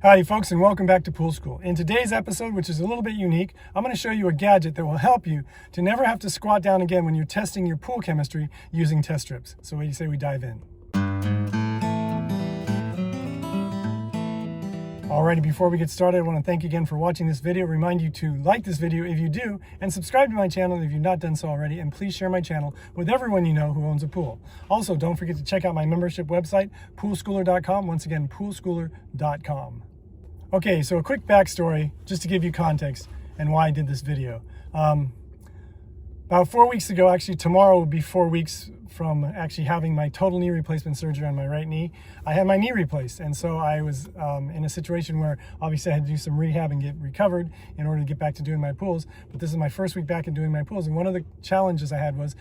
Howdy folks, and welcome back to Pool School. In today's episode, which is a little bit unique, I'm going to show you a gadget that will help you to never have to squat down again when you're testing your pool chemistry using test strips. So what do you say we dive in? Alrighty, before we get started, I want to thank you again for watching this video. Remind you to like this video if you do, and subscribe to my channel if you've not done so already, and please share my channel with everyone you know who owns a pool. Also, don't forget to check out my membership website, poolschooler.com. Once again, poolschooler.com. Okay, so a quick backstory, just to give you context and why I did this video. About 4 weeks ago, actually tomorrow will be 4 weeks from actually having my total knee replacement surgery on my right knee. I had my knee replaced, and so I was in a situation where obviously I had to do some rehab and get recovered in order to get back to doing my pools. But this is my first week back in doing my pools, and one of the challenges I had was,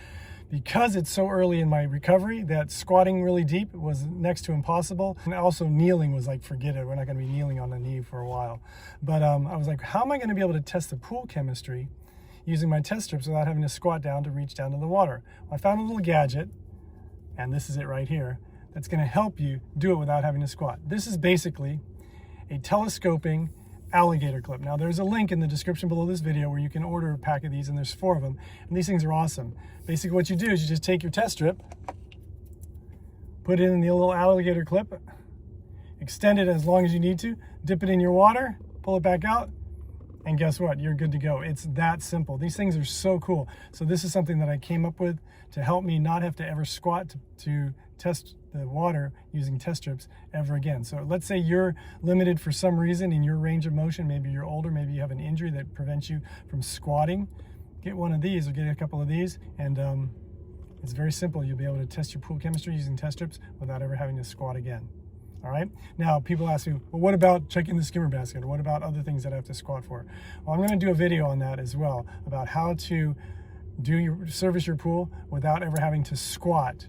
because it's so early in my recovery, that squatting really deep was next to impossible. And also kneeling was like, forget it, we're not gonna be kneeling on the knee for a while. But I was like, how am I gonna be able to test the pool chemistry using my test strips without having to squat down to reach down to the water? Well, I found a little gadget, and this is it right here, that's gonna help you do it without having to squat. This is basically a telescoping alligator clip. Now there's a link in the description below this video where you can order a pack of these, and there's 4 of them, and these things are awesome. Basically what you do is you just take your test strip, put it in the little alligator clip, extend it as long as you need to, dip it in your water, pull it back out, and guess what? You're good to go. It's that simple. These things are so cool. So this is something that I came up with to help me not have to ever squat to test the water using test strips ever again. So let's say you're limited for some reason in your range of motion. Maybe you're older, maybe you have an injury that prevents you from squatting. Get one of these or get a couple of these, and it's very simple. You'll be able to test your pool chemistry using test strips without ever having to squat again. All right. Now people ask me, well, what about checking the skimmer basket, or what about other things that I have to squat for? Well, I'm going to do a video on that as well, about how to service your pool without ever having to squat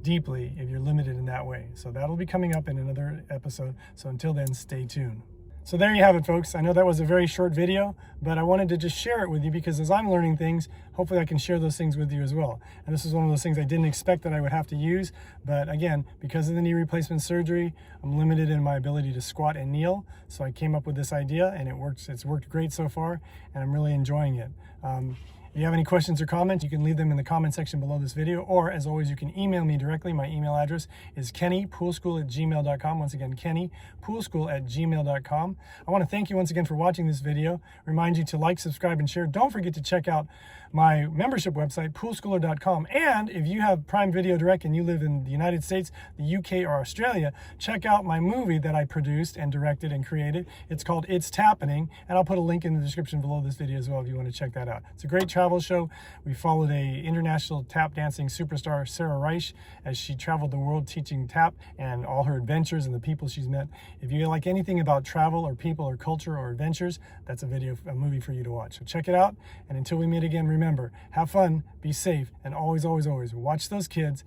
deeply if you're limited in that way. So that'll be coming up in another episode. So until then, stay tuned. So there you have it, folks. I know that was a very short video, but I wanted to just share it with you because as I'm learning things, hopefully I can share those things with you as well. And this is one of those things I didn't expect that I would have to use, but again, because of the knee replacement surgery, I'm limited in my ability to squat and kneel. So I came up with this idea, and it works. It's worked great so far, and I'm really enjoying it. If you have any questions or comments, you can leave them in the comment section below this video, or as always, you can email me directly. My email address is kennypoolschool@gmail.com. Once again, kennypoolschool@gmail.com. I want to thank you once again for watching this video. Remind you to like, subscribe, and share. Don't forget to check out my membership website, poolschooler.com. And if you have Prime Video Direct and you live in the United States, the UK, or Australia, check out my movie that I produced and directed and created. It's called It's Tappening, and I'll put a link in the description below this video as well if you want to check that out. It's a great travel show. We followed a international tap dancing superstar, Sarah Reich, as she traveled the world teaching tap, and all her adventures and the people she's met. If you like anything about travel or people or culture or adventures, that's a movie for you to watch. So check it out, and until we meet again, remember, have fun, be safe, and always, always, always watch those kids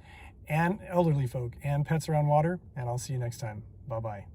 and elderly folk and pets around water, and I'll see you next time. Bye-bye.